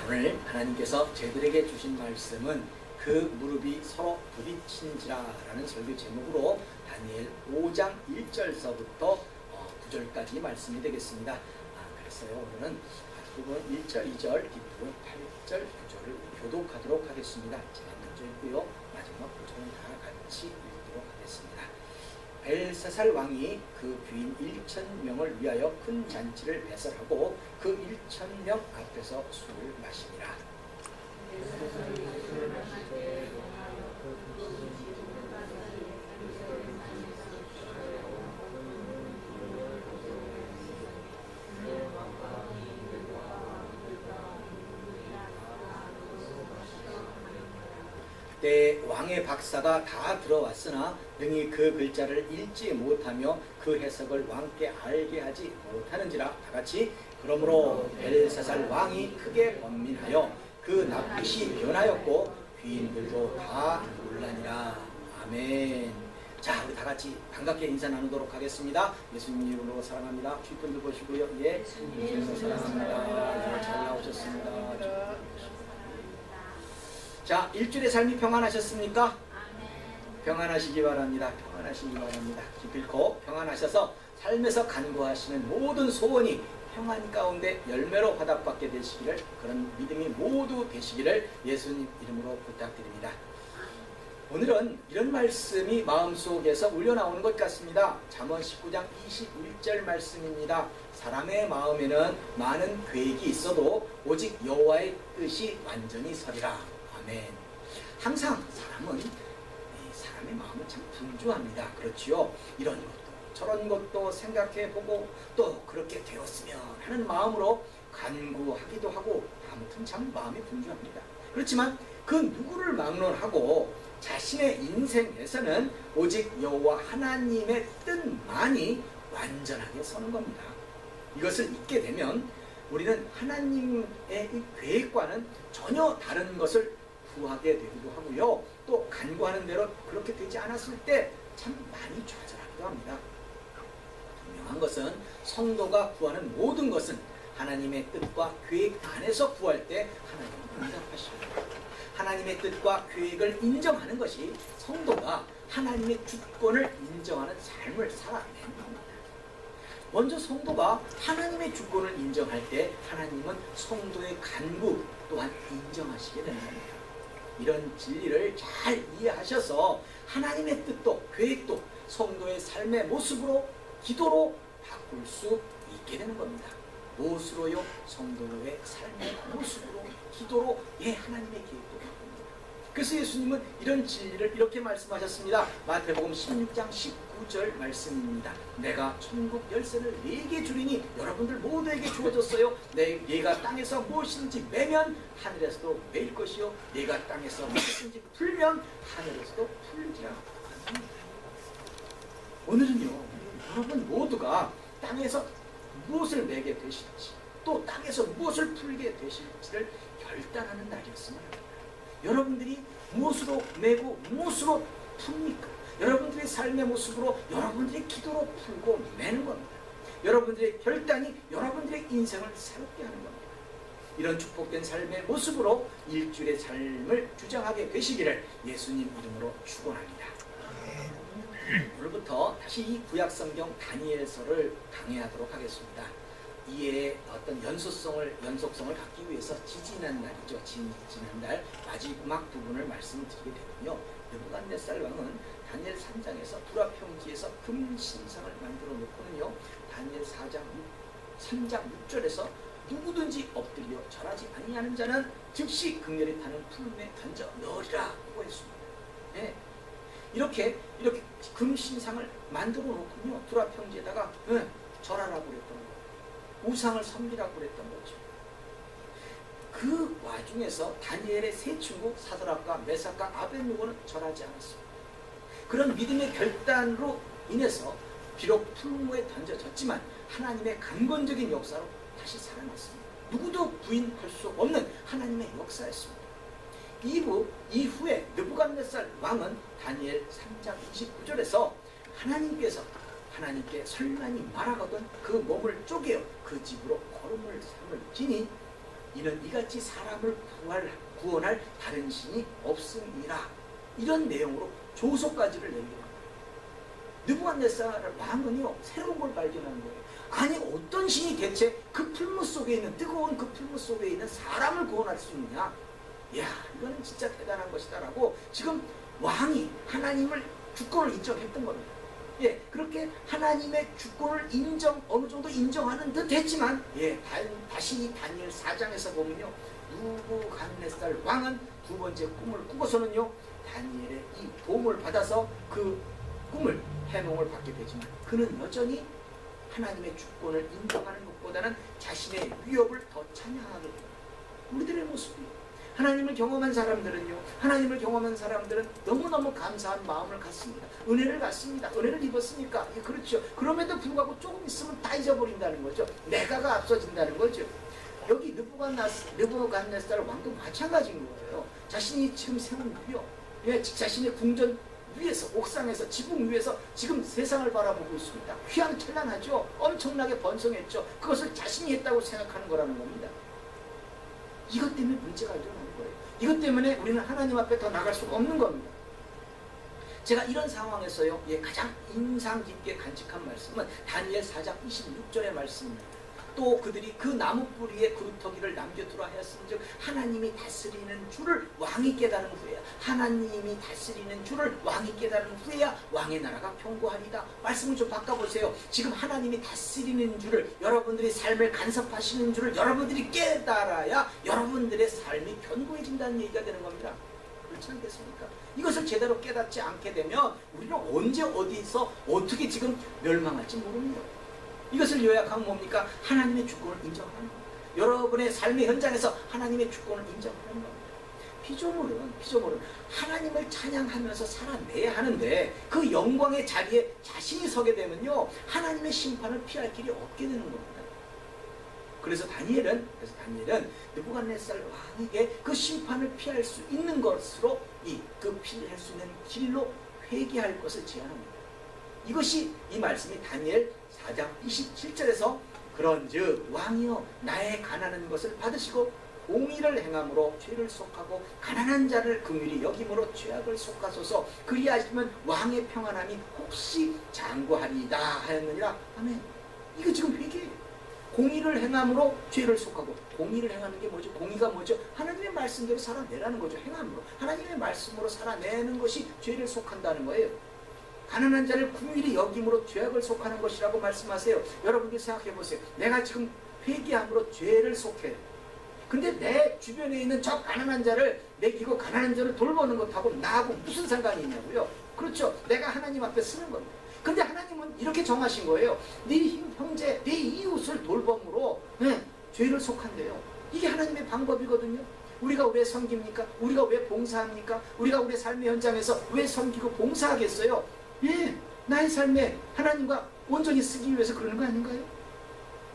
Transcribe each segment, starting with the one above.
오늘 하나님께서 저희들에게 주신 말씀은 그 무릎이 서로 부딪힌지라라는 설교 제목으로 다니엘 5장 1절서부터 9절까지 말씀이 되겠습니다. 그래서요, 오늘은 앞부분 1절, 2절, 뒷부분 8절, 9절을 교독하도록 하겠습니다. 제가 먼저 읽고요, 마지막 9절은 다 같이 읽도록 하겠습니다. 벨사살 왕이 그 귀인 1,000명을 위하여 큰 잔치를 배설하고 그 1,000명 앞에서 술을 마시니라. 그때 왕의 박사가 다 들어왔으나 능히 그 글자를 읽지 못하며 그 해석을 왕께 알게 하지 못하는지라. 다같이 그러므로 벨사살 왕이 크게 번민하여 그 납빛이 변하였고 귀인들도 다 놀라니라. 아멘. 자, 우리 다같이 반갑게 인사 나누도록 하겠습니다. 예수님 이름으로 사랑합니다. 주인분들 보시고요. 예, 예수님 사랑합니다. 잘 나오셨습니다. 자, 일주일의 삶이 평안하셨습니까? 평안하시기 바랍니다. 평안하시기 바랍니다. 기필코 평안하셔서 삶에서 간구하시는 모든 소원이 평안 가운데 열매로 화답받게 되시기를, 그런 믿음이 모두 되시기를 예수님 이름으로 부탁드립니다. 오늘은 이런 말씀이 마음속에서 울려나오는 것 같습니다. 잠언 19장 21절 말씀입니다. 사람의 마음에는 많은 계획이 있어도 오직 여호와의 뜻이 완전히 서리라. 아멘. 항상 사람은 사람의 마음은 참 분주합니다. 그렇지요? 이런 것도 저런 것도 생각해보고 또 그렇게 되었으면 하는 마음으로 간구하기도 하고, 아무튼 참 마음이 분주합니다. 그렇지만 그 누구를 막론하고 자신의 인생에서는 오직 여호와 하나님의 뜻만이 완전하게 서는 겁니다. 이것을 잊게 되면 우리는 하나님의 이 계획과는 전혀 다른 것을 구하게 되기도 하고요, 또 간구하는 대로 그렇게 되지 않았을 때 참 많이 좌절하기도 합니다. 분명한 것은 성도가 구하는 모든 것은 하나님의 뜻과 계획 안에서 구할 때 하나님은 응답하십니다. 하나님의 뜻과 계획을 인정하는 것이 성도가 하나님의 주권을 인정하는 삶을 살아내는 겁니다. 먼저 성도가 하나님의 주권을 인정할 때 하나님은 성도의 간구 또한 인정하시게 되는 겁니다. 이런 진리를 잘 이해하셔서 하나님의 뜻도 계획도 성도의 삶의 모습으로, 기도로 바꿀 수 있게 되는 겁니다. 무엇으로요? 성도의 삶의 모습으로, 기도로, 하나님의 계획도 바꿉니다. 그래서 예수님은 이런 진리를 이렇게 말씀하셨습니다. 마태복음 16장 19절 말씀입니다. 내가 천국 열쇠를 네게 주리니 여러분들 모두에게 주어졌어요. 네가 땅에서 무엇인지 매면 하늘에서도 매일 것이요, 네가 땅에서 무엇인지 풀면 하늘에서도 풀리리라. 오늘은요, 여러분 모두가 땅에서 무엇을 매게 되실지, 또 땅에서 무엇을 풀게 되실지를 결단하는 날이었으면 합니다. 여러분들이 무엇으로 매고 무엇으로 풉니까? 여러분들의 삶의 모습으로 여러분들의 기도로 풀고 매는 겁니다. 여러분들의 결단이 여러분들의 인생을 새롭게 하는 겁니다. 이런 축복된 삶의 모습으로 일주일의 삶을 주장하게 되시기를 예수님 이름으로 축원합니다. 오늘부터 다시 이 구약성경 다니엘서를 강해하도록 하겠습니다. 이에 어떤 연속성을 갖기 위해서 지지난 날이죠. 지난달 마지막 부분을 말씀드리게 되군요. 느부갓네살 왕은 다니엘 3장에서 두라평지에서 금신상을 만들어 놓고는요, 다니엘 3장 6절에서 누구든지 엎드려 절하지 아니하는 자는 즉시 극렬히 타는 풀음에 던져 넣으리라고 했습니다. 네. 이렇게 금신상을 만들어 놓군요. 두라평지에다가 절하라고 그랬던 거예요. 우상을 섬기라고 그랬던 거죠. 그 와중에서 다니엘의 세 친구 사드락과 메삭과 아벳느고는 절하지 않았습니다. 그런 믿음의 결단으로 인해서 비록 풀무에 던져졌지만 하나님의 강권적인 역사로 다시 살아났습니다. 누구도 부인할 수 없는 하나님의 역사였습니다. 이후에 느부갓네살 왕은 다니엘 3장 29절에서 하나님께 설만이 말하거든 그 몸을 쪼개어 그 집으로 거름을 삼을 지니 이는 이같이 사람을 구원할 다른 신이 없음이라. 이런 내용으로 조소까지를 내게 됩니다. 느부갓네살 왕은요, 새로운 걸 발견하는 거예요. 아니, 어떤 신이 대체 그 풀무 속에 있는, 뜨거운 그 풀무 속에 있는 사람을 구원할 수 있느냐? 이야, 이거는 진짜 대단한 것이다라고 지금 왕이 하나님을 주권을 인정했던 겁니다. 예, 그렇게 하나님의 주권을 어느 정도 인정하는 듯 했지만, 예, 다시 다니엘 4장에서 보면요, 느부갓네살 왕은 두 번째 꿈을 꾸고서는요, 다니엘의 이 도움을 받아서 그 꿈을 해몽을 받게 되지만, 그는 여전히 하나님의 주권을 인정하는 것보다는 자신의 위협을 더 찬양하게 됩니다. 우리들의 모습이, 하나님을 경험한 사람들은 너무너무 감사한 마음을 갖습니다. 은혜를 갖습니다. 은혜를 입었으니까. 예, 그렇죠. 그럼에도 불구하고 조금 있으면 다 잊어버린다는 거죠. 내가가 앞서진다는 거죠. 여기 느부갓네살 왕도 마찬가지인 거예요. 자신이 지금 세운 위협, 예, 자신의 궁전 위에서, 옥상에서, 지붕 위에서 지금 세상을 바라보고 있습니다. 휘황찬란하죠. 엄청나게 번성했죠. 그것을 자신이 했다고 생각하는 거라는 겁니다. 이것 때문에 문제가 일어나는 거예요. 이것 때문에 우리는 하나님 앞에 더 나갈 수가 없는 겁니다. 제가 이런 상황에서요, 예, 가장 인상 깊게 간직한 말씀은 다니엘 4장 26절의 말씀입니다. 또 그들이 그 나무 뿌리에 그루터기를 남겨두라 하였은즉 하나님이 다스리는 줄을 왕이 깨달은 후에야, 하나님이 다스리는 줄을 왕이 깨달은 후에야 왕의 나라가 견고하리다. 말씀을 좀 바꿔보세요. 지금 하나님이 다스리는 줄을, 여러분들이 삶을 간섭하시는 줄을 여러분들이 깨달아야 여러분들의 삶이 견고해진다는 얘기가 되는 겁니다. 그렇지 않겠습니까? 이것을 제대로 깨닫지 않게 되면 우리는 언제 어디서 어떻게 지금 멸망할지 모릅니다. 이것을 요약하면 뭡니까? 하나님의 주권을 인정하는 겁니다. 여러분의 삶의 현장에서 하나님의 주권을 인정하는 겁니다. 피조물은 하나님을 찬양하면서 살아내야 하는데, 그 영광의 자리에 자신이 서게 되면요, 하나님의 심판을 피할 길이 없게 되는 겁니다. 그래서 다니엘은 느부갓네살 왕에게 그 심판을 피할 수 있는 것으로 그 피할 수 있는 길로 회개할 것을 제안합니다. 이것이 이 말씀이 다니엘 4장 27절에서 그런즉 왕이여 나의 가난한 것을 받으시고 공의를 행함으로 죄를 속하고 가난한 자를 긍휼히 여김으로 죄악을 속하소서 그리하시면 왕의 평안함이 혹시 장구하리이다 하였느니라. 아멘. 이거 지금 회개예요. 공의를 행함으로 죄를 속하고, 공의를 행하는 게 뭐죠? 공의가 뭐죠? 하나님의 말씀대로 살아내라는 거죠. 행함으로, 하나님의 말씀으로 살아내는 것이 죄를 속한다는 거예요. 가난한 자를 긍휼히 여김으로 죄악을 속하는 것이라고 말씀하세요. 여러분들 생각해 보세요. 내가 지금 회개함으로 죄를 속해. 근데 내 주변에 있는 저 가난한 자를 먹이고 가난한 자를 돌보는 것하고 나하고 무슨 상관이 있냐고요? 그렇죠. 내가 하나님 앞에 쓰는 겁니다. 근데 하나님은 이렇게 정하신 거예요. 네 형제, 네 이웃을 돌봄으로 죄를 속한대요. 이게 하나님의 방법이거든요. 우리가 왜 섬깁니까? 우리가 왜 봉사합니까? 우리가 우리의 삶의 현장에서 왜 섬기고 봉사하겠어요? 예, 나의 삶에 하나님과 온전히 쓰기 위해서 그러는 거 아닌가요?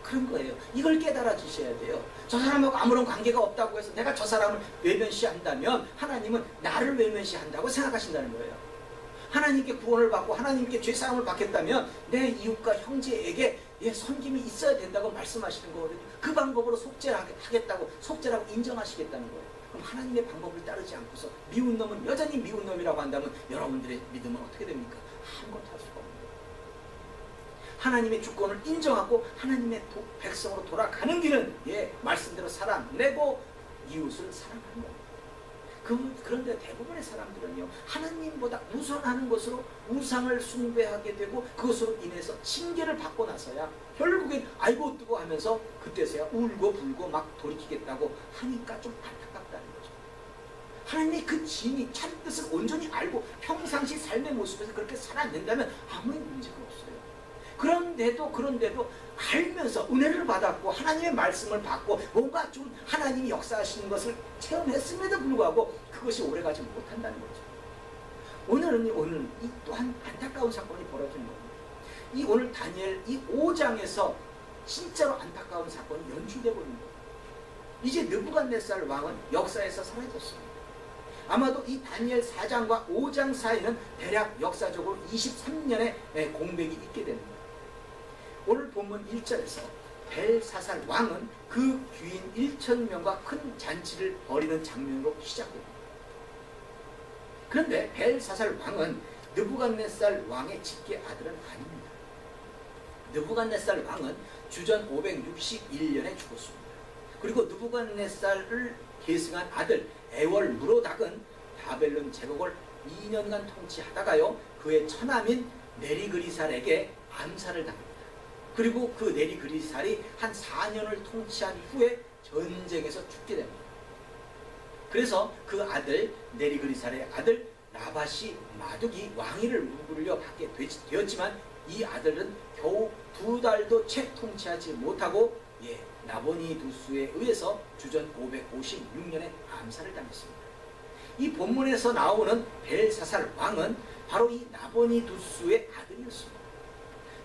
그런 거예요. 이걸 깨달아 주셔야 돼요. 저 사람하고 아무런 관계가 없다고 해서 내가 저 사람을 외면시한다면 하나님은 나를 외면시한다고 생각하신다는 거예요. 하나님께 구원을 받고 하나님께 죄사함을 받겠다면 내 이웃과 형제에게 섬김이 있어야 된다고 말씀하시는 거거든요. 그 방법으로 속죄를 하겠다고, 속죄라고 인정하시겠다는 거예요. 그럼 하나님의 방법을 따르지 않고서 미운 놈은 여전히 미운 놈이라고 한다면 여러분들의 믿음은 어떻게 됩니까? 아무것도 할 수가 없는 거예요. 하나님의 주권을 인정하고 하나님의 백성으로 돌아가는 길은 말씀대로 살아내고 이웃을 사랑하는 겁니다. 그런데 대부분의 사람들은요, 하나님보다 우선하는 것으로 우상을 숭배하게 되고 그것으로 인해서 징계를 받고 나서야 결국엔 아이고 뜨거 하면서 그때서야 울고 불고 막 돌이키겠다고 하니까 좀 안타깝다는 거죠. 하나님의 그 진이 참 뜻을 온전히 알고 평상시 삶의 모습에서 그렇게 살아낸다면 아무런 문제가 없어요. 그런데도 알면서 은혜를 받았고 하나님의 말씀을 받고 뭔가 좀 하나님이 역사하시는 것을 체험했음에도 불구하고 그것이 오래가지 못한다는 거죠. 오늘 이 또한 안타까운 사건이 벌어진 겁니다. 이 오늘 다니엘 이 5장에서 진짜로 안타까운 사건이 연출되고 있는 거예요. 이제 느부갓네살 왕은 역사에서 사라졌습니다. 아마도 이 다니엘 4장과 5장 사이는 대략 역사적으로 23년의 공백이 있게 됩니다. 오늘 본문 1절에서 벨사살 왕은 그 귀인 1,000명과 큰 잔치를 벌이는 장면으로 시작됩니다. 그런데 벨사살 왕은 느부갓네살 왕의 직계 아들은 아닙니다. 느부갓네살 왕은 주전 561년에 죽었습니다. 그리고 느부갓네살을 계승한 아들 에월 무로닥은 바벨론 제국을 2년간 통치하다가요, 그의 처남인 네리그리살에게 암살을 당합니다. 그리고 그 네리그리살이 한 4년을 통치한 후에 전쟁에서 죽게 됩니다. 그래서 그 아들 네리그리살의 아들 나밧이 마둑이 왕위를 물려받게 되었지만 이 아들은 겨우 2달도 채 통치하지 못하고 나보니두스에 의해서 주전 556년에 암살을 당했습니다. 이 본문에서 나오는 벨사살 왕은 바로 이 나보니두스의 아들이었습니다.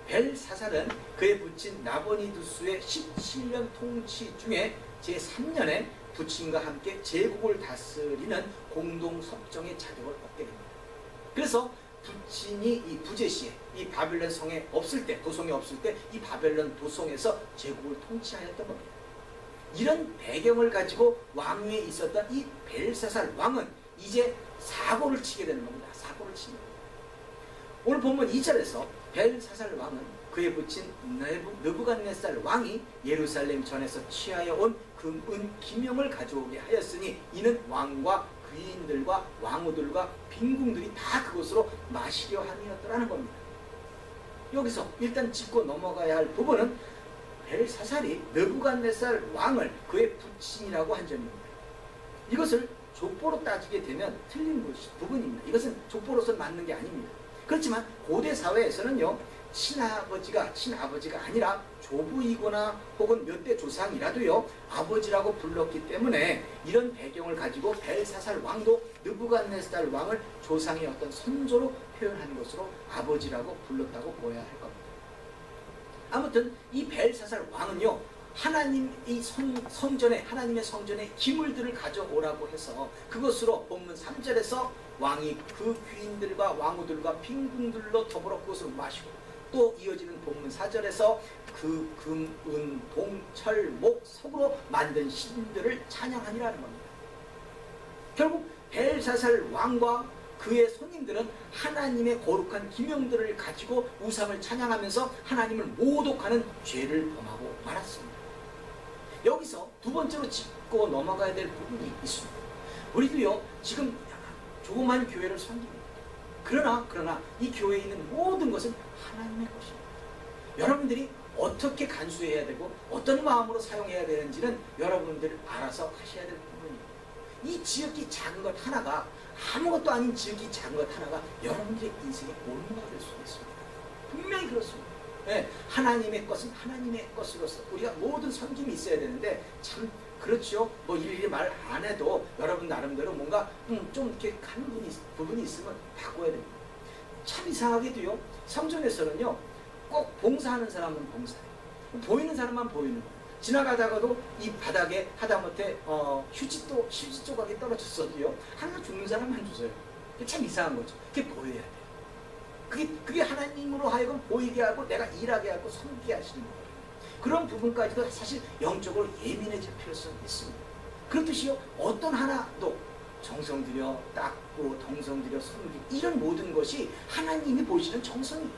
벨사살은 그의 부친 나보니두스의 17년 통치 중에 제3년에 부친과 함께 제국을 다스리는 공동섭정의 자격을 얻게 됩니다. 그래서 부친이 이 부제시에 이 바벨론 성에 없을 때, 도성에 없을 때 이 바벨론 도성에서 제국을 통치하였던 겁니다. 이런 배경을 가지고 왕위에 있었던 이 벨사살 왕은 이제 사고를 치게 되는 겁니다. 사고를 치는 겁니다. 오늘 본문 2절에서 벨사살 왕은 그의 부친 느부갓네살 왕이 예루살렘 전에서 취하여 온 금은 기명을 가져오게 하였으니 이는 왕과 귀인들과 왕후들과 빈궁들이 다 그곳으로 마시려 함이었더라는 겁니다. 여기서 일단 짚고 넘어가야 할 부분은 벨사살이 느부갓네살 왕을 그의 부친이라고 한 점입니다. 이것을 족보로 따지게 되면 틀린 부분입니다. 이것은 족보로서 맞는 게 아닙니다. 그렇지만 고대 사회에서는요, 친아버지가 아니라 조부이거나 혹은 몇 대 조상이라도요 아버지라고 불렀기 때문에 이런 배경을 가지고 벨사살 왕도 느부갓네살 왕을 조상의 어떤 선조로 표현한 것으로 아버지라고 불렀다고 보아야 할 겁니다. 아무튼 이 벨사살 왕은요, 하나님의 성전에 기물들을 가져오라고 해서 그것으로 본문 3절에서 왕이 그 귀인들과 왕후들과 빈궁들로 더불어 그것을 마시고, 또 이어지는 본문 4절에서 그 금, 은, 동, 철, 목, 석으로 만든 신들을 찬양하니라는 겁니다. 결국 벨사살 왕과 그의 손님들은 하나님의 거룩한 기명들을 가지고 우상을 찬양하면서 하나님을 모독하는 죄를 범하고 말았습니다. 여기서 두 번째로 짚고 넘어가야 될 부분이 있습니다. 우리도요, 지금 조그만 교회를 섬깁니다. 그러나 이 교회에 있는 모든 것은 하나님의 것입니다. 여러분들이 어떻게 간수해야 되고 어떤 마음으로 사용해야 되는지는 여러분들 알아서 하셔야 될 부분입니다. 이 지극히 작은 것 하나가, 아무것도 아닌 지극히 작은 것 하나가 여러분들의 인생의 올무가 될 수 있습니다. 분명히 그렇습니다. 하나님의 것은 하나님의 것으로서 우리가 모든 섬김이 있어야 되는데, 참 그렇죠. 뭐 일일이 말 안 해도 여러분 나름대로 뭔가 좀 이렇게 하는 부분이 있으면 바꿔야 됩니다. 참 이상하게도요, 성전에서는요, 꼭 봉사하는 사람은 봉사해요. 보이는 사람만 보이는 거예요. 지나가다가도 이 바닥에 하다못해 휴지 조각이 떨어졌어도요, 하나 죽는 사람만 주세요. 참 이상한 거죠. 그게 보여야 돼요. 그게 하나님으로 하여금 보이게 하고 내가 일하게 하고 섬기게 하시는 거예요. 그런 부분까지도 사실 영적으로 예민해질 필요성이 있습니다. 그렇듯이요, 어떤 하나도 정성 들여 닦고 정성 들여 섬기고 이런 모든 것이 하나님이 보시는 정성이에요.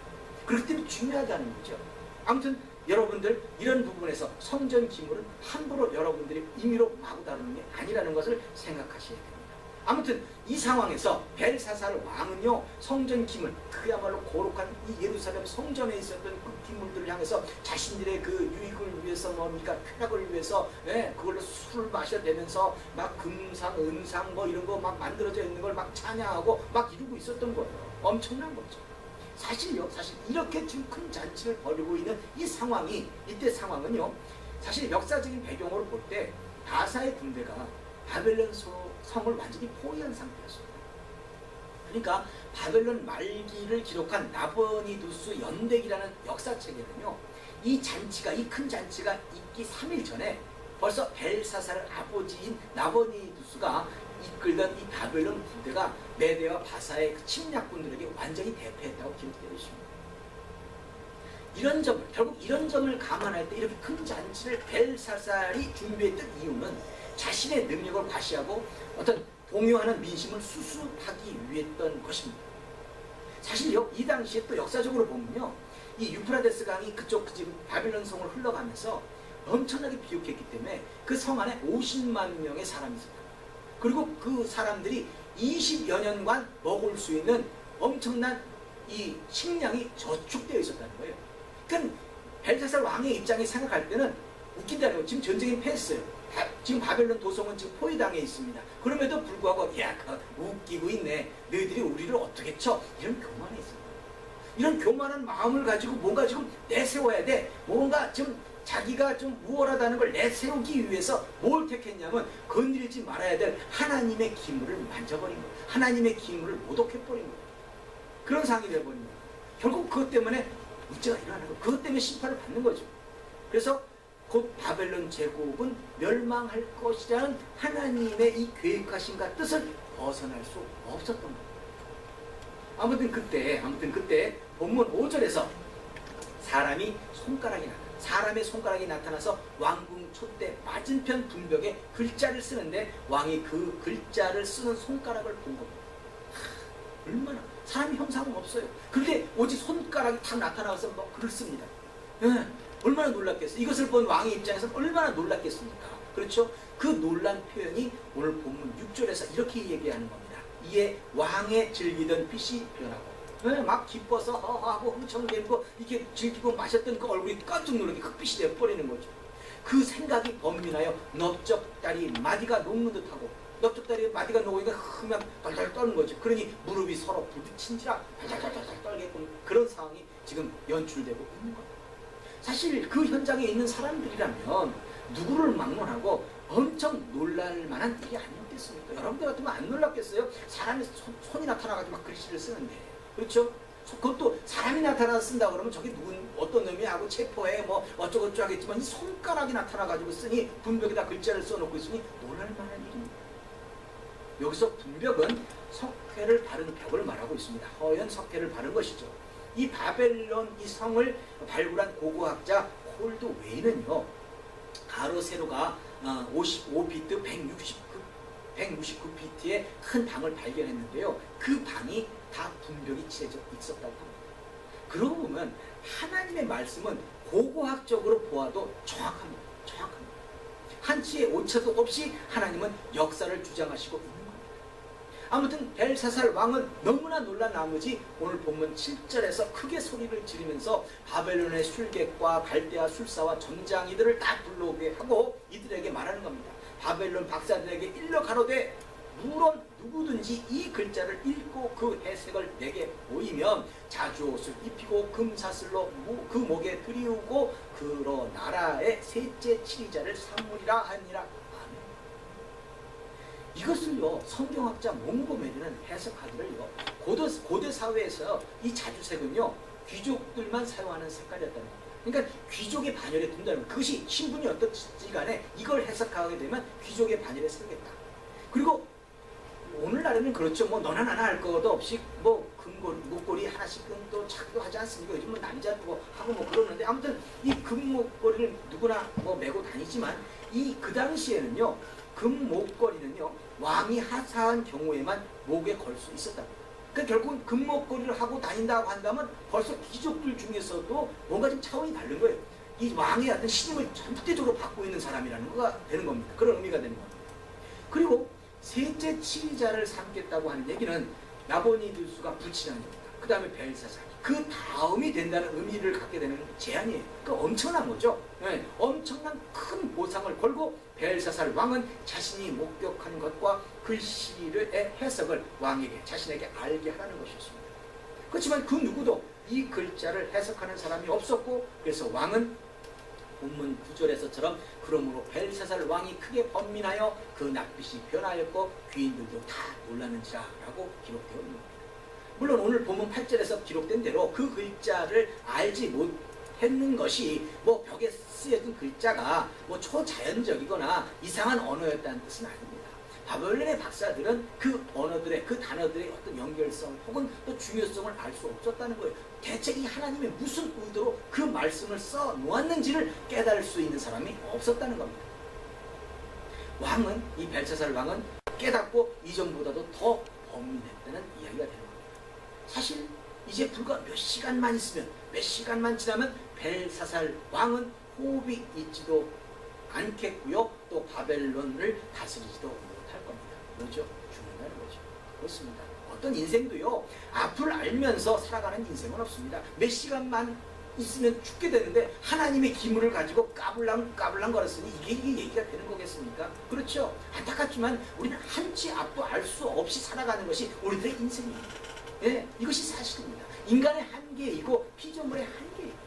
그렇기 때문에 중요하다는 거죠. 아무튼 여러분들 이런 부분에서 성전 기물은 함부로 여러분들이 임의로 마구 다루는 게 아니라는 것을 생각하셔야 됩니다. 아무튼 이 상황에서 벨사살 왕은요, 성전 기물, 그야말로 거룩한 이 예루살렘 성전에 있었던 그 기물들을 향해서 자신들의 그 유익을 위해서, 뭡니까, 쾌락을 위해서 그걸로 술을 마셔대면서 막 금상, 은상 뭐 이런 거 막 만들어져 있는 걸 막 찬양하고 막 이루고 있었던 거예요. 엄청난 거죠. 사실 이렇게 지금 큰 잔치를 벌이고 있는 이 상황이, 이때 상황은요, 사실 역사적인 배경으로 볼 때 바사의 군대가 바벨론 성을 완전히 포위한 상태였습니다. 그러니까 바벨론 말기를 기록한 나보니두스 연대기라는 역사책에는요, 이 큰 잔치가 있기 3일 전에 벌써 벨사살 아버지인 나보니두스가 이끌던 이 바벨론 부대가 메대와 바사의 침략군들에게 완전히 대패했다고 기록되어 있습니다. 결국 이런 점을 감안할 때 이렇게 큰 잔치를 벨사살이 준비했던 이유는 자신의 능력을 과시하고 어떤 동요하는 민심을 수습하기 위했던 것입니다. 사실요, 이 당시에 또 역사적으로 보면요, 이 유프라데스 강이 그쪽 지금 바빌론 성을 흘러가면서 엄청나게 비옥했기 때문에 그 성 안에 50만 명의 사람이 있었다. 그리고 그 사람들이 20여 년간 먹을 수 있는 엄청난 이 식량이 저축되어 있었다는 거예요. 그러니까 벨사살 왕의 입장에 생각할 때는 웃긴다는 거예요. 지금 전쟁이 패했어요. 지금 바벨론 도성은 지금 포위당해 있습니다. 그럼에도 불구하고 야, 웃기고 있네. 너희들이 우리를 어떻게 쳐? 이런 교만이 있어요. 이런 교만한 마음을 가지고 뭔가 지금 내세워야 돼. 뭔가 좀 자기가 좀 우월하다는 걸 내세우기 위해서 뭘 택했냐면 건드리지 말아야 될 하나님의 기물을 만져버린 거예요. 하나님의 기물을 모독해버린 거예요. 그런 상황이 되어버린 거예요. 결국 그것 때문에 문제가 일어나는 거예요. 그것 때문에 심판을 받는 거죠. 그래서 곧 바벨론 제국은 멸망할 것이라는 하나님의 이 계획하신가 뜻을 벗어날 수 없었던 거예요. 아무튼 그때 본문 5절에서 사람의 손가락이 나타나서 왕궁 촛대 맞은편 분벽에 글자를 쓰는데 왕이 그 글자를 쓰는 손가락을 본 겁니다. 얼마나 사람이 형상은 없어요. 그런데 오직 손가락이 탁 나타나서 뭐 글을 씁니다. 얼마나 놀랐겠어요. 이것을 본 왕의 입장에서는 얼마나 놀랐겠습니까? 그렇죠? 그 놀란 표현이 오늘 본문 6절에서 이렇게 얘기하는 겁니다. 이에 왕의 즐기던 빛이 변하고 막 기뻐서 허허하고 흥청대고 이렇게 즐기고 마셨던 그 얼굴이 깜짝 놀라게 흑빛이 되어버리는 거죠. 그 생각이 번민하여 넓적다리 마디가 녹는 듯하고 넓적다리 마디가 녹으니까 흠양 덜덜 떠는 거죠. 그러니 무릎이 서로 부딪힌지라 덜덜덜 떨게끔 그런 상황이 지금 연출되고 있는 거예요. 사실 그 현장에 있는 사람들이라면 누구를 막론하고 엄청 놀랄 만한 일이 아니었겠습니까? 여러분들 같으면 안 놀랐겠어요? 사람이 손이 나타나가지고 막 글씨를 쓰는데, 그렇죠? 그것도 사람이 나타나서 쓴다 그러면 저게 어떤 놈이 하고 체포해 뭐 어쩌고저쩌고 하겠지만 이 손가락이 나타나가지고 쓰니 분벽에다 글자를 써놓고 있으니 놀랄 만한 일입니다. 여기서 분벽은 석회를 바른 벽을 말하고 있습니다. 허연 석회를 바른 것이죠. 이 바벨론 이 성을 발굴한 고고학자 홀드 웨이는요, 가로 세로가 55비트 169비트의 큰 방을 발견했는데요. 그 방이 다 분벽이 칠해져 있었다고 합니다. 그러고 보면 하나님의 말씀은 고고학적으로 보아도 정확합니다. 한치의 오차도 없이 하나님은 역사를 주장하시고 있는 겁니다. 아무튼 벨사살 왕은 너무나 놀란 나머지 오늘 본문 7절에서 크게 소리를 지르면서 바벨론의 술객과 갈대아 술사와 점장이들을 다 불러오게 하고 이들에게 말하는 겁니다. 바벨론 박사들에게 일러 가로되 물론 누구든지 이 글자를 읽고 그 해석을 내게 보이면 자주옷을 입히고 금사슬로 그 목에 들이우고 그러 나라의 셋째 치리자를 삼으리라 하니라. 아멘. 이것을요, 성경학자 몽고메리는 해석하기를요, 고대 사회에서 이 자주색은요 귀족들만 사용하는 색깔이었다는 겁니다. 그러니까 귀족의 반열에 둔다는 것. 그것이 신분이 어떻지 간에 이걸 해석하게 되면 귀족의 반열에 서겠다. 그리고 오늘날에는 그렇죠. 뭐 너나 나나 할 것도 없이 뭐 목걸이 하나씩은 또 차기도 하지 않습니까? 요즘은 남자 뭐 하고 뭐 그러는데 아무튼 이 금목걸이를 누구나 뭐 메고 다니지만 그 당시에는요, 금목걸이는요 왕이 하사한 경우에만 목에 걸 수 있었다. 그러니까 결국은 금목걸이를 하고 다닌다고 한다면 벌써 귀족들 중에서도 뭔가 좀 차원이 다른 거예요. 이 왕의 어떤 신임을 전대적으로 받고 있는 사람이라는 거가 되는 겁니다. 그런 의미가 되는 겁니다. 그리고 셋째 치리자를 삼겠다고 하는 얘기는 나보니두스가 불친한 겁니다. 그 다음에 벨사살. 그 다음이 된다는 의미를 갖게 되는 제안이에요. 그러니까 엄청난 거죠. 네, 엄청난 큰 보상을 걸고 벨사살 왕은 자신이 목격한 것과 글씨의 해석을 왕에게 자신에게 알게 하라는 것이었습니다. 그렇지만 그 누구도 이 글자를 해석하는 사람이 없었고, 그래서 왕은 본문 9절에서처럼 그러므로 벨사살 왕이 크게 번민하여 그 낯빛이 변하였고 귀인들도 다 놀라는지라 라고 기록되어 있는 겁니다. 물론 오늘 본문 8절에서 기록된 대로 그 글자를 알지 못했는 것이 뭐 벽에 쓰여진 글자가 뭐 초자연적이거나 이상한 언어였다는 뜻은 아닙니다. 바벨론의 박사들은 그 언어들의 그 단어들의 어떤 연결성 혹은 또 중요성을 알 수 없었다는 거예요. 대체 이 하나님의 무슨 의도로 그 말씀을 써 놓았는지를 깨달을 수 있는 사람이 없었다는 겁니다. 왕은, 이 벨사살 왕은 깨닫고 이전보다도 더 범민했다는 이야기가 되는 겁니다. 사실 이제 불과 몇 시간만 있으면, 몇 시간만 지나면 벨사살 왕은 호흡이 있지도 않겠고요. 또 바벨론을 다스리지도 못할 겁니다. 뭐죠? 죽는다는 거죠. 그렇습니다. 어떤 인생도요, 앞을 알면서 살아가는 인생은 없습니다. 몇 시간만 있으면 죽게 되는데 하나님의 기물을 가지고 까불랑 거렸으니 이게 얘기가 되는 거겠습니까? 그렇죠. 안타깝지만 우리는 한치 앞도 알 수 없이 살아가는 것이 우리들의 인생입니다. 예, 이것이 사실입니다. 인간의 한계이고 피조물의 한계입니다.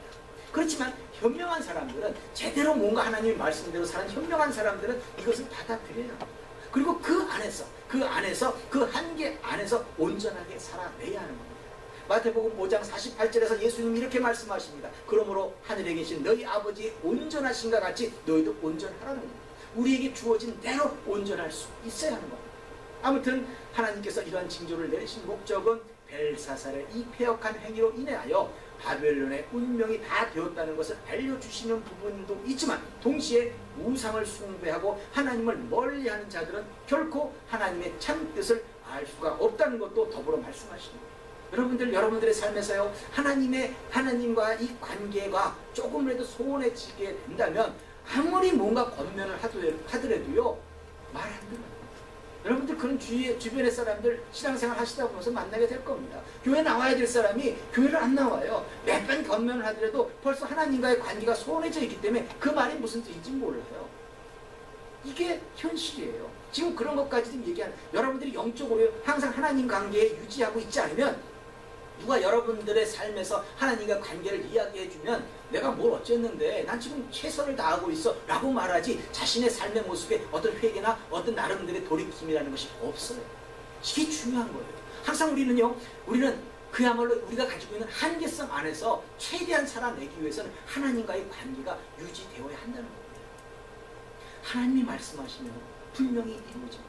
그렇지만 현명한 사람들은, 제대로 뭔가 하나님의 말씀대로 사는 현명한 사람들은 이것을 받아들여야 합니다. 그리고 그 안에서 그 한계 안에서 온전하게 살아내야 하는 겁니다. 마태복음 5장 48절에서 예수님이 이렇게 말씀하십니다. 그러므로 하늘에 계신 너희 아버지의 온전하신가 같이 너희도 온전하라는 겁니다. 우리에게 주어진 대로 온전할 수 있어야 하는 겁니다. 아무튼 하나님께서 이러한 징조를 내리신 목적은 벨사살의 이 패역한 행위로 인하여 바벨론의 운명이 다 되었다는 것을 알려주시는 부분도 있지만, 동시에 우상을 숭배하고 하나님을 멀리하는 자들은 결코 하나님의 참 뜻을 알 수가 없다는 것도 더불어 말씀하십니다. 여러분들의 삶에서요, 하나님과 이 관계가 조금이라도 소원해지게 된다면 아무리 뭔가 권면을 하더라도요, 말 안 들어요. 여러분들 그런 주변의 사람들 신앙생활 하시다 보면서 만나게 될 겁니다. 교회 나와야 될 사람이 교회를 안 나와요. 몇 번 권면을 하더라도 벌써 하나님과의 관계가 소원해져 있기 때문에 그 말이 무슨 뜻인지 몰라요. 이게 현실이에요. 지금 그런 것까지도 얘기하는, 여러분들이 영적으로 항상 하나님 관계에 유지하고 있지 않으면, 누가 여러분들의 삶에서 하나님과 관계를 이야기해주면 내가 뭘 어쨌는데 난 지금 최선을 다하고 있어 라고 말하지, 자신의 삶의 모습에 어떤 회개나 어떤 나름대로의 돌이킴이라는 것이 없어요. 이게 중요한 거예요. 항상 우리는 그야말로 우리가 가지고 있는 한계성 안에서 최대한 살아내기 위해서는 하나님과의 관계가 유지되어야 한다는 겁니다. 하나님이 말씀하시면 분명히 이루어집니다.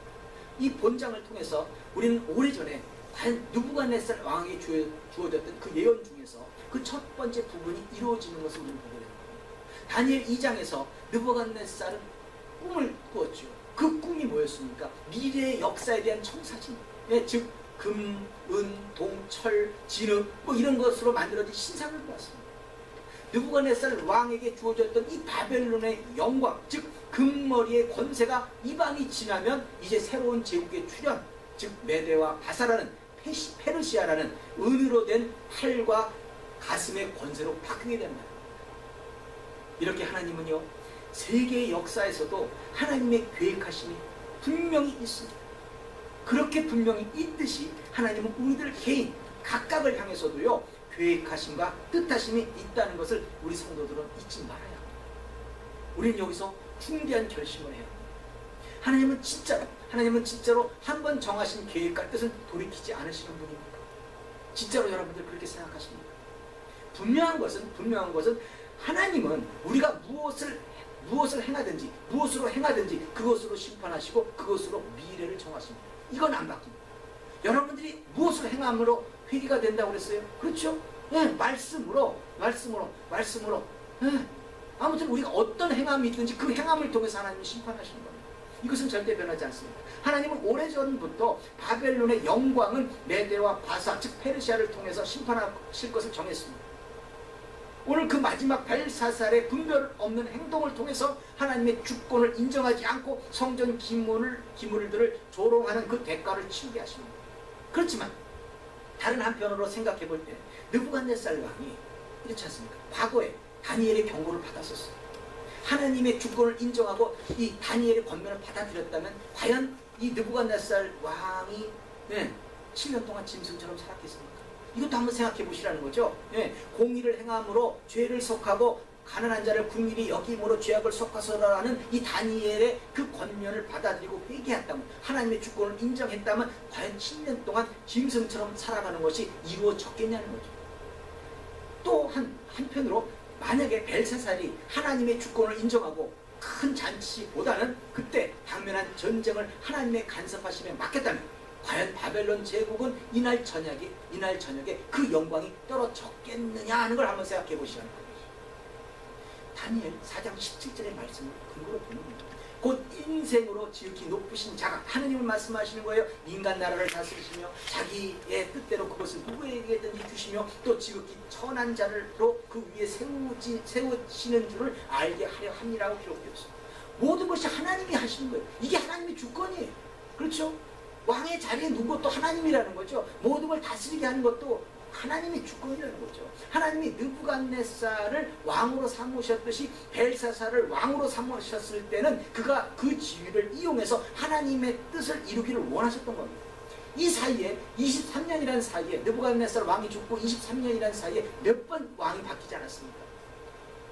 이 본장을 통해서 우리는 오래전에 과연 느부갓네살 왕에게 주어졌던 그 예언 중에서 그 첫 번째 부분이 이루어지는 것을 우리는 보게 됩니다. 다니엘 2장에서 느부갓네살은 꿈을 꾸었죠. 그 꿈이 뭐였습니까? 미래의 역사에 대한 청사진, 즉 금, 은, 동, 철, 진흙 이런 것으로 만들어진 신상을 보았습니다. 느부갓네살 왕에게 주어졌던 이 바벨론의 영광, 즉 금머리의 권세가 이방이 지나면 이제 새로운 제국의 출현, 즉 메대와 바사라는 페르시아라는 은으로 된 팔과 가슴의 권세로 바뀌게 된다. 이렇게 하나님은요, 세계의 역사에서도 하나님의 계획하심이 분명히 있습니다. 그렇게 분명히 있듯이 하나님은 우리들 개인 각각을 향해서도요, 계획하심과 뜻하심이 있다는 것을 우리 성도들은 잊지 말아야 합니다. 우리는 여기서 중대한 결심을 해야 합니다. 하나님은 진짜로 한 번 정하신 계획과 뜻은 돌이키지 않으시는 분입니까? 진짜로 여러분들 그렇게 생각하십니까? 분명한 것은 하나님은 우리가 무엇으로 행하든지 그것으로 심판하시고 그것으로 미래를 정하십니다. 이건 안 바뀝니다. 여러분들이 무엇을 행함으로 회개가 된다고 그랬어요? 그렇죠? 네, 말씀으로. 네. 아무튼 우리가 어떤 행함이 있든지 그 행함을 통해서 하나님이 심판하시는 겁니다. 이것은 절대 변하지 않습니다. 하나님은 오래전부터 바벨론의 영광은 메대와 바사, 즉 페르시아를 통해서 심판하실 것을 정했습니다. 오늘 그 마지막 벨사살의 분별 없는 행동을 통해서 하나님의 주권을 인정하지 않고 성전 기물들을 조롱하는 그 대가를 치르게 하십니다. 그렇지만 다른 한편으로 생각해 볼 때 느부갓네살 왕이 이렇지 않습니까? 과거에 다니엘의 경고를 받았었어요. 하나님의 주권을 인정하고 이 다니엘의 권면을 받아들였다면 과연 이 느부갓네살 왕이 7년 동안 짐승처럼 살았겠습니까? 이것도 한번 생각해 보시라는 거죠. 공의를 행함으로 죄를 속하고 가난한 자를 궁일이 여김으로 죄악을 속하서라는 이 다니엘의 그 권면을 받아들이고 회개했다면, 하나님의 주권을 인정했다면 과연 7년 동안 짐승처럼 살아가는 것이 이루어졌겠냐는 거죠. 또 한편으로 만약에 벨사살이 하나님의 주권을 인정하고 큰 잔치보다는 그때 당면한 전쟁을 하나님의 간섭하심에 맡겼다면 과연 바벨론 제국은 이날 저녁에 그 영광이 떨어졌겠느냐 하는 걸 한번 생각해 보시라는 거예요. 다니엘 4장 17절의 말씀을 근거로 보는 겁니다. 곧 인생으로 지극히 높으신 자가, 하느님을 말씀하시는 거예요. 인간 나라를 다스리시며 자기의 뜻대로 그것을 누구에게든지 주시며 또 지극히 천한 자를로 그 위에 세우시는 줄을 알게 하려 함이라고 기록되어 있습니다. 모든 것이 하나님이 하시는 거예요. 이게 하나님의 주권이에요. 그렇죠? 왕의 자리에 누군 것도 하나님이라는 거죠. 모든 걸 다스리게 하는 것도 하나님의 주권이라는 거죠. 하나님이 느부갓네살을 왕으로 삼으셨듯이 벨사살을 왕으로 삼으셨을 때는 그가 그 지위를 이용해서 하나님의 뜻을 이루기를 원하셨던 겁니다. 이 사이에 23년이라는 사이에 느부갓네살 왕이 죽고 23년이라는 사이에 몇 번 왕이 바뀌지 않았습니까?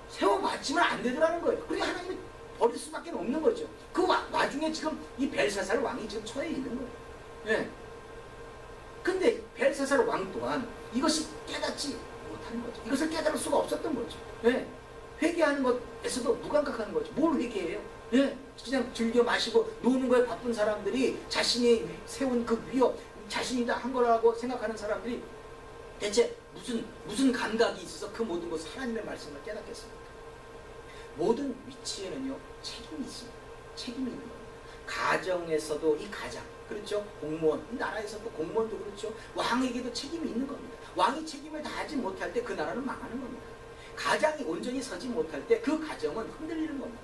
세워봤지만 안 되더라는 거예요. 그러니까 하나님이 버릴 수밖에 없는 거죠. 그 와중에 지금 이 벨사살 왕이 지금 처해 있는 거예요. 네. 근데 벨사살 왕 또한 이것이 깨닫지 못하는 거죠. 이것을 깨달을 수가 없었던 거죠. 네. 회개하는 것에서도 무감각한 거죠. 뭘 회개해요? 네. 그냥 즐겨 마시고 노는 거에 바쁜 사람들이 자신이 세운 그 위협, 자신이 다 한 거라고 생각하는 사람들이 대체 무슨 감각이 있어서 그 모든 것을 하나님의 말씀을 깨닫겠습니까? 모든 위치에는요 책임이 있습니다. 책임이 있는 겁니다. 가정에서도 이 가장, 그렇죠? 공무원, 이 나라에서도 공무원도 그렇죠. 왕에게도 책임이 있는 겁니다. 왕이 책임을 다하지 못할 때 그 나라는 망하는 겁니다. 가장이 온전히 서지 못할 때 그 가정은 흔들리는 겁니다.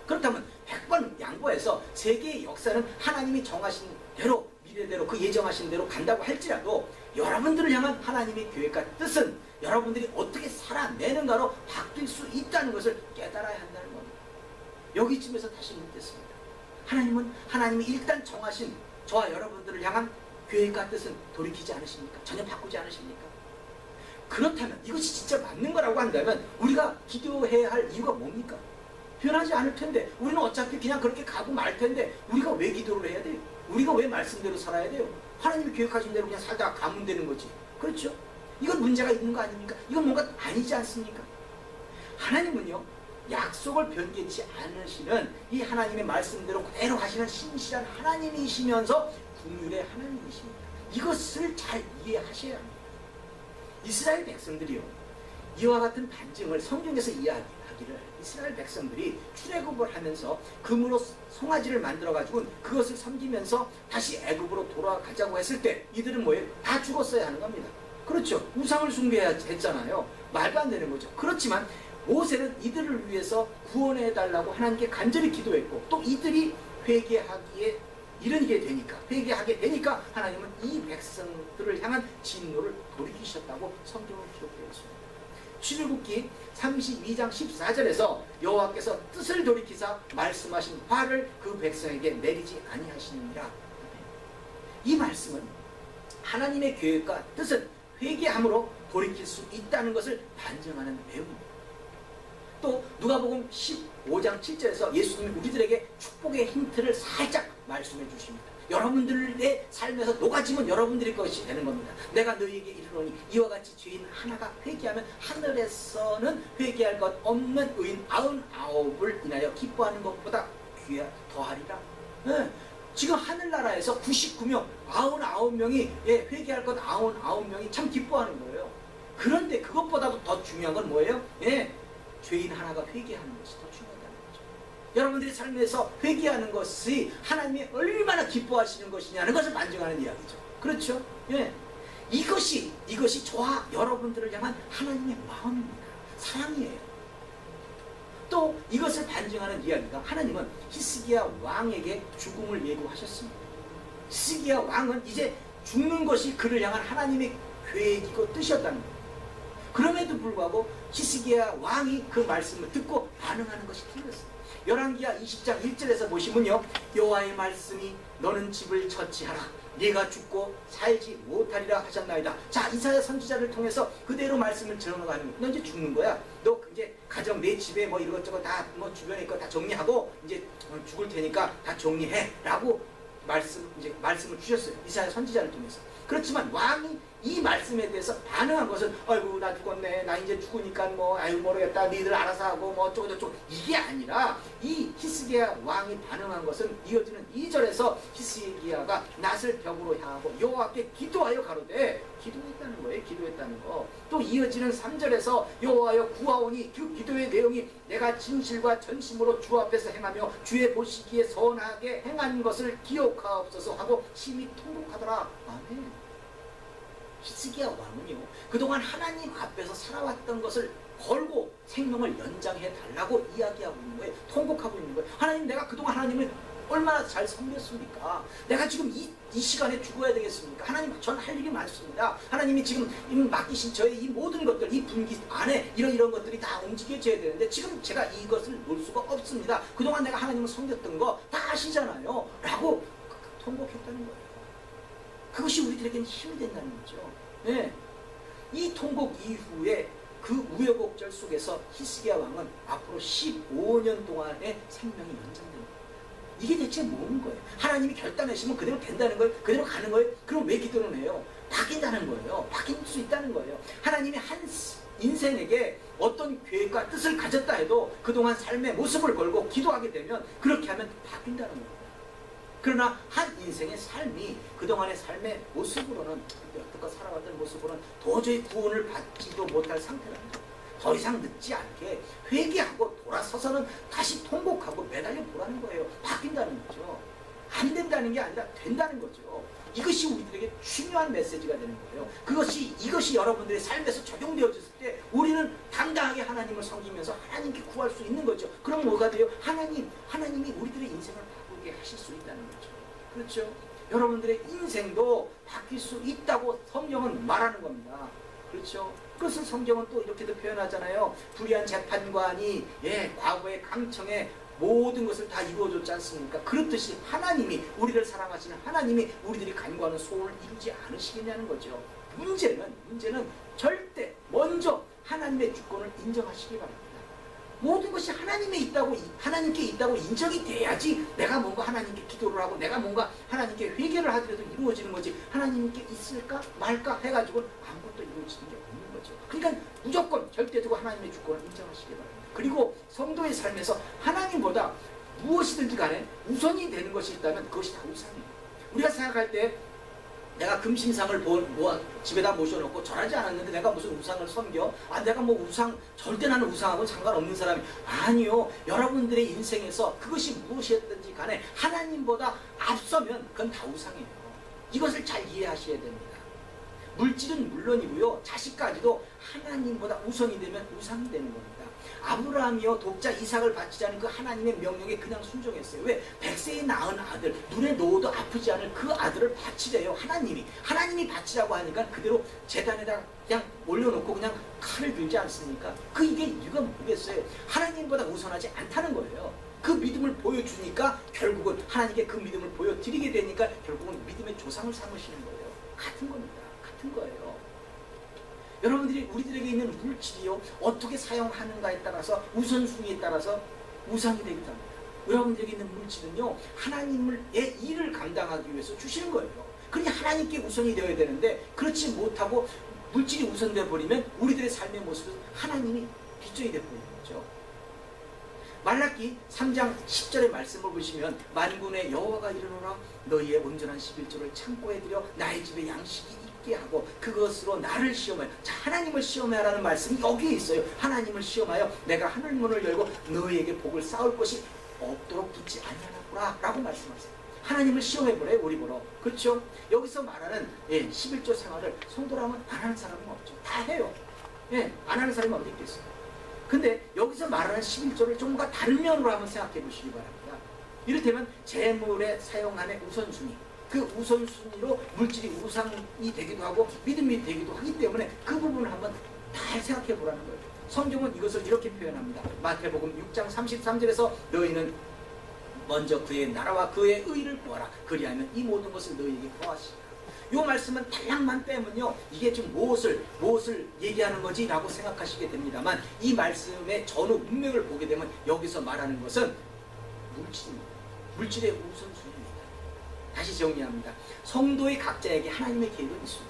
그렇다면 100번 양보해서 세계의 역사는 하나님이 정하신 대로, 미래대로, 그 예정하신 대로 간다고 할지라도 여러분들을 향한 하나님의 계획과 뜻은 여러분들이 어떻게 살아내는가로 바뀔 수 있다는 것을 깨달아야 한다는 겁니다. 여기쯤에서 다시 묻겠습니다. 하나님이 일단 정하신 저와 여러분들을 향한 계획과 뜻은 돌이키지 않으십니까? 전혀 바꾸지 않으십니까? 그렇다면 이것이 진짜 맞는 거라고 한다면 우리가 기도해야 할 이유가 뭡니까? 변하지 않을 텐데, 우리는 어차피 그냥 그렇게 가고 말 텐데 우리가 왜 기도를 해야 돼요? 우리가 왜 말씀대로 살아야 돼요? 하나님이 계획하신 대로 그냥 살다가 가면 되는 거지. 그렇죠? 이건 문제가 있는 거 아닙니까? 이건 뭔가 아니지 않습니까? 하나님은요 약속을 변개치 않으시는 이 하나님의 말씀대로 그대로 하시는 신실한 하나님이시면서 긍휼의 하나님이십니다. 이것을 잘 이해하셔야 합니다. 이스라엘 백성들이요 이와 같은 반증을 성경에서 이야기하기를 이스라엘 백성들이 출애굽을 하면서 금으로 송아지를 만들어 가지고 그것을 섬기면서 다시 애굽으로 돌아가자고 했을 때 이들은 뭐예요? 다 죽었어야 하는 겁니다. 그렇죠. 우상을 숭배해야 했잖아요. 말도 안 되는 거죠. 그렇지만 모세는 이들을 위해서 구원해 달라고 하나님께 간절히 기도했고 또 이들이 회개하게 되니까 하나님은 이 백성들을 향한 진노를 돌이키셨다고 성경은 기록되어 있습니다. 출애굽기 32장 14절에서 여호와께서 뜻을 돌이키사 말씀하신 화를 그 백성에게 내리지 아니하시느니라. 이 말씀은 하나님의 계획과 뜻은 회개함으로 돌이킬 수 있다는 것을 반증하는 내용입니다. 또 누가복음 15장 7절에서 예수님이 우리들에게 축복의 힌트를 살짝 말씀해 주십니다. 여러분들의 삶에서 녹아지면 여러분들의 것이 되는 겁니다. 내가 너희에게 이르노니 이와 같이 죄인 하나가 회개하면 하늘에서는 회개할 것 없는 의인 99을 인하여 기뻐하는 것보다 더하리라. 네. 지금 하늘나라에서 99명, 99명이 회개할 것 99명이 참 기뻐하는 거예요. 그런데 그것보다도 더 중요한 건 뭐예요? 죄인 하나가 회개하는 것이 더 중요하다는 거죠. 여러분들이 삶에서 회개하는 것이 하나님이 얼마나 기뻐하시는 것이냐는 것을 반증하는 이야기죠. 그렇죠? 이것이 저와 여러분들을 향한 하나님의 마음입니다. 사랑이에요. 또 이것을 반증하는 이야기가 하나님은 히스기야 왕에게 죽음을 예고하셨습니다. 히스기야 왕은 이제 죽는 것이 그를 향한 하나님의 계획이고 뜻이었다는 거예요. 그럼에도 불구하고 히스기야 왕이 그 말씀을 듣고 반응하는 것이 틀렸어요. 열왕기하 20장 1절에서 보시면요 여호와의 말씀이 너는 집을 처치하라 네가 죽고 살지 못하리라 하셨나이다. 자, 이사야 선지자를 통해서 그대로 말씀을 전하는 거야. 너 이제 죽는 거야. 너 이제 가정 내 집에 뭐 이것저것 다 뭐 주변에 거 다 정리하고 이제 죽을 테니까 다 정리해 라고 말씀을 주셨어요. 이사야 선지자를 통해서. 그렇지만 왕이 이 말씀에 대해서 반응한 것은 아이고 나 죽었네, 나 이제 죽으니까 뭐 아이고 모르겠다, 니들 알아서 하고 뭐 어쩌고 저쩌고, 이게 아니라 이 히스기야 왕이 반응한 것은 이어지는 2절에서 히스기야가 낫을 벽으로 향하고 여호와께 기도하여 가로되, 기도했다는 거예요. 기도했다는 거. 또 이어지는 3절에서 여호와여 구하오니 그 기도의 내용이 내가 진실과 전심으로 주 앞에서 행하며 주의 보시기에 선하게 행한 것을 기억하옵소서 하고 심히 통곡하더라. 아멘. 히스기야 왕은요, 그동안 하나님 앞에서 살아왔던 것을 걸고 생명을 연장해 달라고 이야기하고 있는 거예요. 통곡하고 있는 거예요. 하나님, 내가 그동안 하나님을 얼마나 잘 섬겼습니까? 내가 지금 이 시간에 죽어야 되겠습니까? 하나님, 전 할 일이 많습니다. 하나님이 지금 맡기신 저의 이 모든 것들, 이 분기 안에 이런 것들이 다 움직여져야 되는데 지금 제가 이것을 놓을 수가 없습니다. 그동안 내가 하나님을 섬겼던 거 다 아시잖아요. 라고 통곡했다는 거예요. 그것이 우리들에게는 힘이 된다는 거죠. 네. 이 통곡 이후에 그 우여곡절 속에서 히스기야 왕은 앞으로 15년 동안의 생명이 연장됩니다. 이게 대체 뭔 거예요? 하나님이 결단하시면 그대로 된다는 거예요? 그대로 가는 거예요? 그럼 왜 기도를 해요? 바뀐다는 거예요. 바뀔 수 있다는 거예요. 하나님이 한 인생에게 어떤 계획과 뜻을 가졌다 해도 그동안 삶의 모습을 걸고 기도하게 되면 그렇게 하면 바뀐다는 거예요. 그러나 한 인생의 삶이 그동안의 삶의 모습으로는, 여태껏 살아왔던 모습으로는 도저히 구원을 받지도 못할 상태랍니다. 더 이상 늦지 않게 회개하고 돌아서서는 다시 통곡하고 매달려 보라는 거예요. 바뀐다는 거죠. 안 된다는 게 아니라 된다는 거죠. 이것이 우리들에게 중요한 메시지가 되는 거예요. 이것이 여러분들의 삶에서 적용되어졌을 때 우리는 당당하게 하나님을 섬기면서 하나님께 구할 수 있는 거죠. 그럼 뭐가 돼요? 하나님이 우리들의 인생을 바꾸게 하실 수 있다는 거죠. 그렇죠? 여러분들의 인생도 바뀔 수 있다고 성경은 말하는 겁니다. 그렇죠? 그것을 성경은 또 이렇게도 표현하잖아요. 불의한 재판관이 과거의 강청에 모든 것을 다 이루어줬지 않습니까? 그렇듯이 하나님이, 우리를 사랑하시는 하나님이 우리들이 간구하는 소원을 이루지 않으시겠냐는 거죠. 문제는 절대 먼저 하나님의 주권을 인정하시기 바랍니다. 모든 것이 하나님께 있다고 인정이 돼야지 내가 뭔가 하나님께 기도를 하고 내가 뭔가 하나님께 회개를 하더라도 이루어지는 거지, 하나님께 있을까 말까 해가지고 아무것도 이루어지는 게 없는 거죠. 그러니까 무조건 절대적으로 하나님의 주권을 인정하시기 바랍니다. 그리고 성도의 삶에서 하나님보다 무엇이든지 간에 우선이 되는 것이 있다면 그것이 다 우상이에요. 우리가 생각할 때 내가 금신상을 집에다 모셔놓고 절하지 않았는데 내가 무슨 우상을 섬겨? 내가 뭐 절대 나는 우상하고는 상관없는 사람이 아니요. 여러분들의 인생에서 그것이 무엇이었든지 간에 하나님보다 앞서면 그건 다 우상이에요. 이것을 잘 이해하셔야 됩니다. 물질은 물론이고요, 자식까지도 하나님보다 우선이 되면 우상이 되는 겁니다. 아브라함이요, 독자 이삭을 바치자는 그 하나님의 명령에 그냥 순종했어요. 왜? 100세에 낳은 아들, 눈에 놓아도 아프지 않을 그 아들을 바치래요. 하나님이 바치라고 하니까 그대로 제단에다 그냥 올려놓고 그냥 칼을 들지 않습니까? 이게 이유가 뭐겠어요? 하나님보다 우선하지 않다는 거예요. 그 믿음을 보여주니까 결국은 하나님께 그 믿음을 보여드리게 되니까 결국은 믿음의 조상을 삼으시는 거예요. 같은 겁니다. 같은 거예요. 여러분들이 우리들에게 있는 물질이요, 어떻게 사용하는가에 따라서, 우선순위에 따라서 우상이 되기도 합니다. 여러분들에게 있는 물질은요, 하나님의 일을 감당하기 위해서 주시는 거예요. 그러니 하나님께 우선이 되어야 되는데 그렇지 못하고 물질이 우선되어 버리면 우리들의 삶의 모습은 하나님이 빗정이 되어 버리는 거죠. 말라기 3장 10절의 말씀을 보시면 만군의 여호와가 이르노라 너희의 온전한 11조를 창고에 들여 나의 집에 양식이 있게 하고 그것으로 나를 시험하여, 하나님을 시험하라는 말씀이 여기에 있어요. 하나님을 시험하여 내가 하늘문을 열고 너희에게 복을 쌓을 것이 없도록 붙지 아니하노라 라고 말씀하세요. 하나님을 시험해보래요. 우리 보러. 그렇죠? 여기서 말하는 11조 생활을 성도라면 안 하는 사람은 없죠. 다 해요. 안 하는 사람이 어디 있겠어요. 근데 여기서 말하는 11조를 좀과 다른 면으로 한번 생각해 보시기 바랍니다. 이를테면 재물에 사용하는 우선순위, 그 우선순위로 물질이 우상이 되기도 하고 믿음이 되기도 하기 때문에 그 부분을 한번 잘 생각해 보라는 거예요. 성경은 이것을 이렇게 표현합니다. 마태복음 6장 33절에서 너희는 먼저 그의 나라와 그의 의를 구하라. 그리하면 이 모든 것을 너희에게 더하시리라. 이 말씀은 단락만 빼면요, 이게 지금 무엇을 얘기하는 거지? 라고 생각하시게 됩니다만 이 말씀의 전후 문맥을 보게 되면 여기서 말하는 것은 물질입니다. 물질의 우선순위입니다. 다시 정리합니다. 성도의 각자에게 하나님의 계획은 있습니다.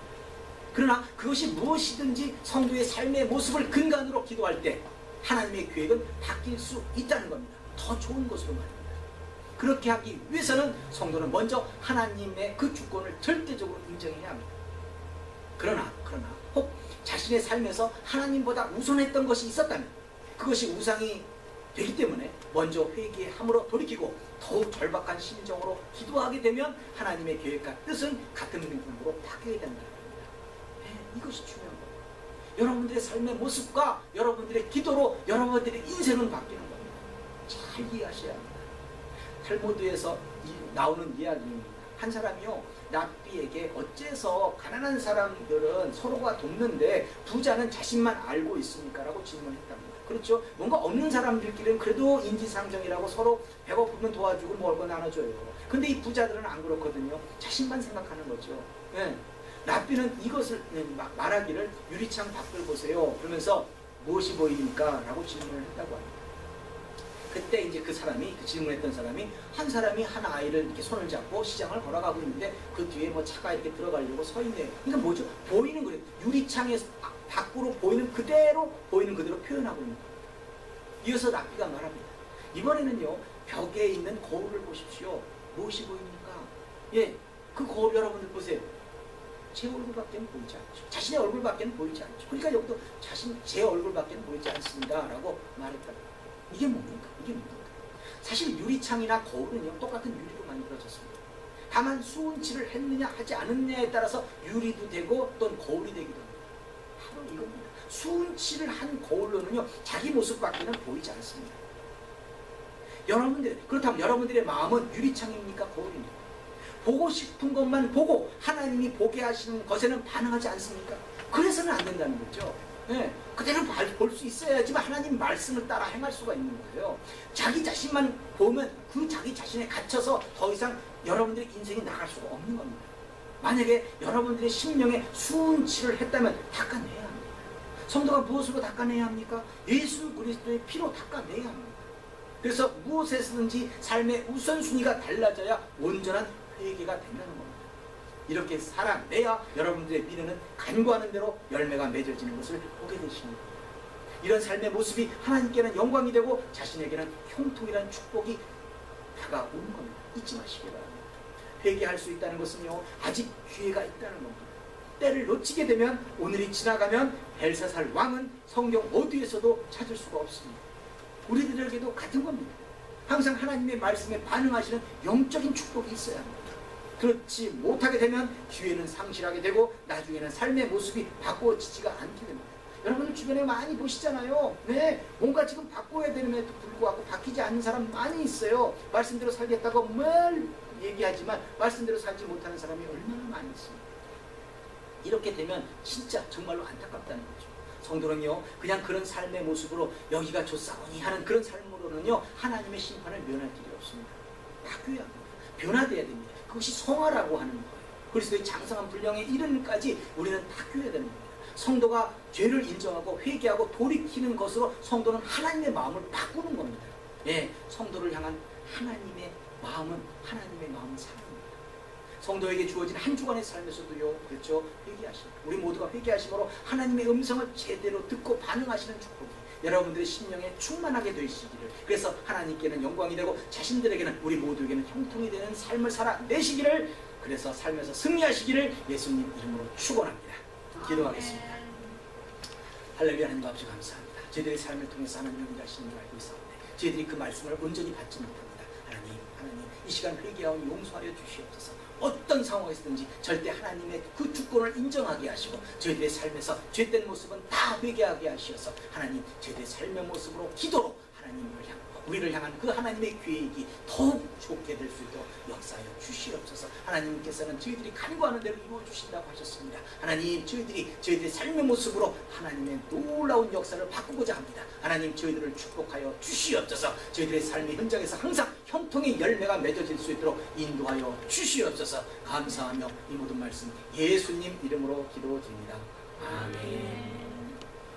그러나 그것이 무엇이든지 성도의 삶의 모습을 근간으로 기도할 때 하나님의 계획은 바뀔 수 있다는 겁니다. 더 좋은 것으로 말입니다. 그렇게 하기 위해서는 성도는 먼저 하나님의 그 주권을 절대적으로 인정해야 합니다. 그러나 혹 자신의 삶에서 하나님보다 우선했던 것이 있었다면 그것이 우상이 되기 때문에 먼저 회개함으로 돌이키고 더욱 절박한 심정으로 기도하게 되면 하나님의 계획과 뜻은 같은 믿음으로 바뀌게 된다는 겁니다. 이것이 중요한 겁니다. 여러분들의 삶의 모습과 여러분들의 기도로 여러분들의 인생은 바뀌는 겁니다. 잘 이해하셔야 합니다. 탈무드에서 나오는 이야기입니다. 한 사람이요, 랍비에게 어째서 가난한 사람들은 서로가 돕는데 부자는 자신만 알고 있습니까? 라고 질문했답니다. 그렇죠? 뭔가 없는 사람들끼리는 그래도 인지상정이라고 서로 배고프면 도와주고 먹을 거 나눠줘요. 근데 이 부자들은 안 그렇거든요. 자신만 생각하는 거죠. 네. 랍비는 이것을 말하기를 유리창 밖을 보세요. 그러면서 무엇이 보입니까? 라고 질문을 했다고 합니다. 그때 이제 그 질문했던 사람이 한 아이를 이렇게 손을 잡고 시장을 걸어가고 있는데 그 뒤에 뭐 차가 이렇게 들어가려고 서 있네요. 그러니까 뭐죠? 보이는 거예요. 유리창에서 밖으로 보이는 그대로 표현하고 있는 거예요. 이어서 랍비가 말합니다. 이번에는요, 벽에 있는 거울을 보십시오. 무엇이 보입니까? 예, 그 거울 여러분들 보세요. 제 얼굴밖에 보이지 않죠. 자신의 얼굴밖에 보이지 않죠. 그러니까 여기도 제 얼굴밖에 보이지 않습니다. 라고 말했다. 이게 뭡니까? 사실 유리창이나 거울은요, 똑같은 유리로 만들어졌습니다. 다만 수은칠을 했느냐 하지 않았느냐에 따라서 유리도 되고 또는 거울이 되기도 합니다. 바로 이겁니다. 수은칠을 한 거울로는요, 자기 모습밖에는 보이지 않습니다. 그렇다면 여러분들의 마음은 유리창입니까? 거울입니까? 보고 싶은 것만 보고 하나님이 보게 하시는 것에는 반응하지 않습니까? 그래서는 안 된다는 거죠. 네, 그대로 볼 수 있어야지만 하나님 말씀을 따라 행할 수가 있는 거예요. 자기 자신만 보면 그 자기 자신에 갇혀서 더 이상 여러분들의 인생이 나갈 수가 없는 겁니다. 만약에 여러분들의 심령에 수은칠을 했다면 닦아내야 합니다. 성도가 무엇으로 닦아내야 합니까? 예수 그리스도의 피로 닦아내야 합니다. 그래서 무엇에서든지 삶의 우선순위가 달라져야 온전한 회개가 된다는 겁니다. 이렇게 살아내야 여러분들의 미래는 간구하는 대로 열매가 맺어지는 것을 보게 되십니다. 이런 삶의 모습이 하나님께는 영광이 되고 자신에게는 형통이라는 축복이 다가오는 겁니다. 잊지 마시기 바랍니다. 회개할 수 있다는 것은요, 아직 기회가 있다는 겁니다. 때를 놓치게 되면, 오늘이 지나가면 벨사살 왕은 성경 어디에서도 찾을 수가 없습니다. 우리들에게도 같은 겁니다. 항상 하나님의 말씀에 반응하시는 영적인 축복이 있어야 합니다. 그렇지 못하게 되면 기회는 상실하게 되고 나중에는 삶의 모습이 바꿔지지가 않게 됩니다. 여러분들 주변에 많이 보시잖아요. 네, 뭔가 지금 바꿔야 되는데도 불구하고 바뀌지 않는 사람 많이 있어요. 말씀대로 살겠다고 뭘 얘기하지만 말씀대로 살지 못하는 사람이 얼마나 많이 있습니다. 이렇게 되면 진짜 정말로 안타깝다는 거죠. 성도는요, 그냥 그런 삶의 모습으로 여기가 좋사오니 하는 그런 삶으로는요, 하나님의 심판을 면할 길이 없습니다. 바뀌어야 합니다. 변화돼야 됩니다. 그것이 성화라고 하는 거예요. 그리스도의 장성한 분량에 이르는까지 우리는 바뀌어야 되는 겁니다. 성도가 죄를 인정하고 회개하고 돌이키는 것으로 성도는 하나님의 마음을 바꾸는 겁니다. 예, 성도를 향한 하나님의 마음은 사랑입니다. 성도에게 주어진 한 주간의 삶에서도요, 그렇죠, 회개하시고 우리 모두가 회개하심으로 하나님의 음성을 제대로 듣고 반응하시는 축복이 여러분들의 심령에 충만하게 되시기를, 그래서 하나님께는 영광이 되고 자신들에게는, 우리 모두에게는 형통이 되는 삶을 살아내시기를, 그래서 삶에서 승리하시기를 예수님 이름으로 축원합니다. 기도하겠습니다. 할렐루야. 하나님 아버지 감사합니다. 저희들의 삶을 통해서 하나님 영위하시는 걸 알고 있사오니 저희들이 그 말씀을 온전히 받지 못합니다. 하나님 이 시간 회개하오 용서하여 주시옵소서. 어떤 상황에서든지 절대 하나님의 그 주권을 인정하게 하시고 저희들의 삶에서 죄된 모습은 다 회개하게 하시어서 하나님 저희들의 삶의 모습으로 기도로 우리를 향한 그 하나님의 계획이 더욱 좋게 될 수 있도록 역사하여 주시옵소서. 하나님께서는 저희들이 간구하는 대로 이루어 주신다고 하셨습니다. 하나님, 저희들의 삶의 모습으로 하나님의 놀라운 역사를 바꾸고자 합니다. 하나님, 저희들을 축복하여 주시옵소서. 저희들의 삶의 현장에서 항상 형통의 열매가 맺어질 수 있도록 인도하여 주시옵소서. 감사하며 이 모든 말씀 예수님 이름으로 기도드립니다. 아멘.